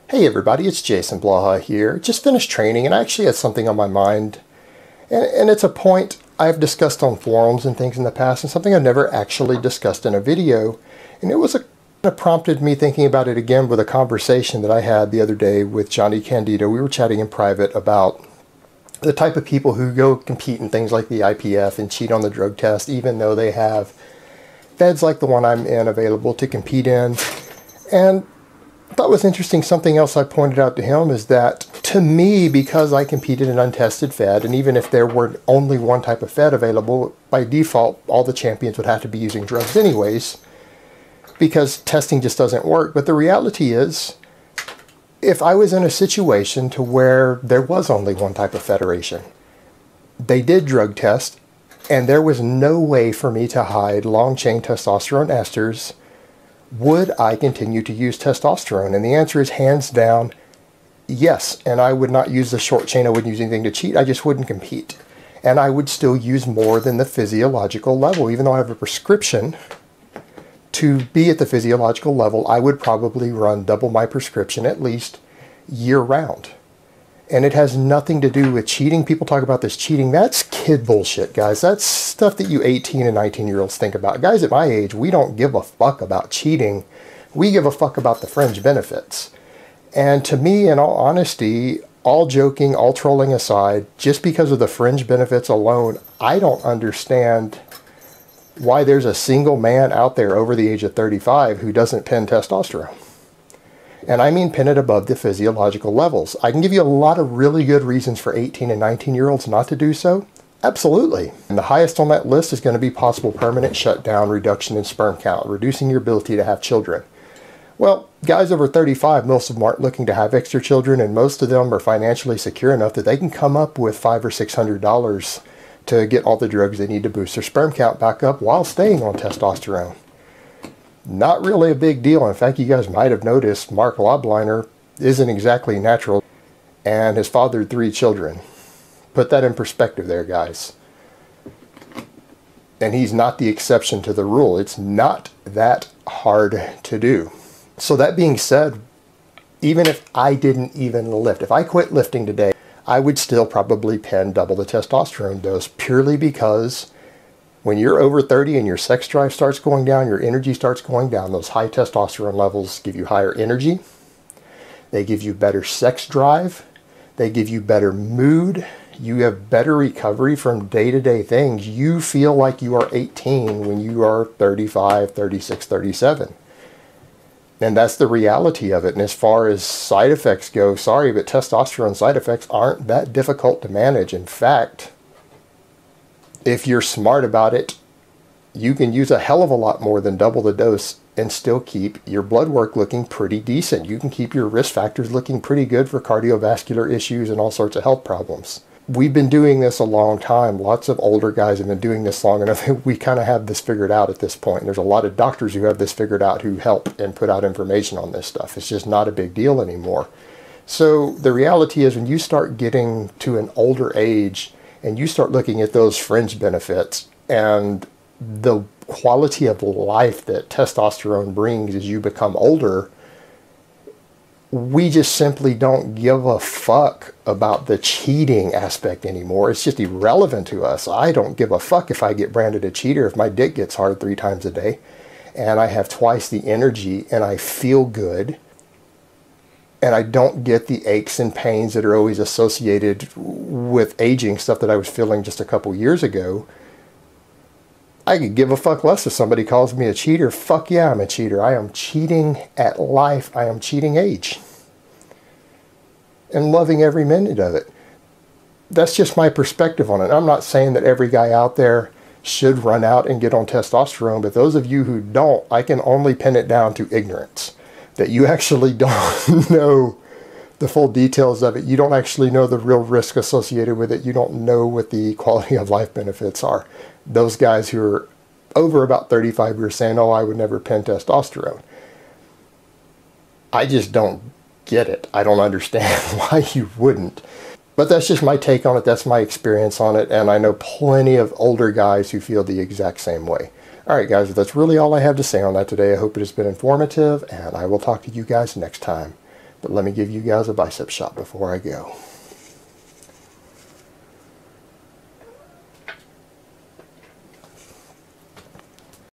Hey everybody, it's Jason Blaha here. Just finished training and I actually had something on my mind. And it's a point I've discussed on forums and things in the past and something I've never actually discussed in a video. And it prompted me thinking about it again with a conversation that I had the other day with Johnny Candido. We were chatting in private about the type of people who go compete in things like the IPF and cheat on the drug test even though they have feds like the one I'm in available to compete in. And I thought was interesting, something else I pointed out to him is that to me, because I competed in untested fed, and even if there were only one type of fed available, by default, all the champions would have to be using drugs anyways, because testing just doesn't work. But the reality is, if I was in a situation to where there was only one type of federation, they did drug test, and there was no way for me to hide long-chain testosterone esters, would I continue to use testosterone? And the answer is hands down, yes. And I would not use the short chain. I wouldn't use anything to cheat. I just wouldn't compete. And I would still use more than the physiological level. Even though I have a prescription to be at the physiological level, I would probably run double my prescription at least year round. And it has nothing to do with cheating. People talk about this cheating. That's kid bullshit, guys. That's stuff that you 18 and 19-year-olds think about. Guys at my age, we don't give a fuck about cheating. We give a fuck about the fringe benefits. And to me, in all honesty, all joking, all trolling aside, just because of the fringe benefits alone, I don't understand why there's a single man out there over the age of 35 who doesn't pen testosterone. And I mean pin it above the physiological levels. I can give you a lot of really good reasons for 18 and 19-year-olds not to do so. Absolutely. And the highest on that list is going to be possible permanent shutdown, reduction in sperm count, reducing your ability to have children. Well, guys over 35, most of them aren't looking to have extra children, and most of them are financially secure enough that they can come up with $500 or $600 to get all the drugs they need to boost their sperm count back up while staying on testosterone. Not really a big deal. In fact, you guys might have noticed Mark Lobliner isn't exactly natural and has fathered 3 children. Put that in perspective there, guys. And he's not the exception to the rule. It's not that hard to do. So that being said, even if I didn't even lift, if I quit lifting today, I would still probably pen double the testosterone dose purely because when you're over 30 and your sex drive starts going down, your energy starts going down, those high testosterone levels give you higher energy. They give you better sex drive. They give you better mood. You have better recovery from day-to-day things. You feel like you are 18 when you are 35, 36, 37. And that's the reality of it. And as far as side effects go, sorry, but testosterone side effects aren't that difficult to manage. In fact, if you're smart about it, you can use a hell of a lot more than double the dose and still keep your blood work looking pretty decent. You can keep your risk factors looking pretty good for cardiovascular issues and all sorts of health problems. We've been doing this a long time. Lots of older guys have been doing this long enough. We kind of have this figured out at this point. And there's a lot of doctors who have this figured out who help and put out information on this stuff. It's just not a big deal anymore. So the reality is when you start getting to an older age, and you start looking at those fringe benefits and the quality of life that testosterone brings as you become older, we just simply don't give a fuck about the cheating aspect anymore. It's just irrelevant to us. I don't give a fuck if I get branded a cheater, if my dick gets hard 3 times a day, and I have twice the energy, and I feel good, and I don't get the aches and pains that are always associated with aging, stuff that I was feeling just a couple years ago. I could give a fuck less if somebody calls me a cheater. Fuck yeah, I'm a cheater. I am cheating at life. I am cheating age. And loving every minute of it. That's just my perspective on it. I'm not saying that every guy out there should run out and get on testosterone, but those of you who don't, I can only pin it down to ignorance. That you actually don't know the full details of it. You don't actually know the real risk associated with it. You don't know what the quality of life benefits are. Those guys who are over about 35 years saying, oh, I would never pen testosterone. I just don't get it. I don't understand why you wouldn't. But that's just my take on it. That's my experience on it. And I know plenty of older guys who feel the exact same way. All right, guys, that's really all I have to say on that today. I hope it has been informative, and I will talk to you guys next time. But let me give you guys a bicep shot before I go.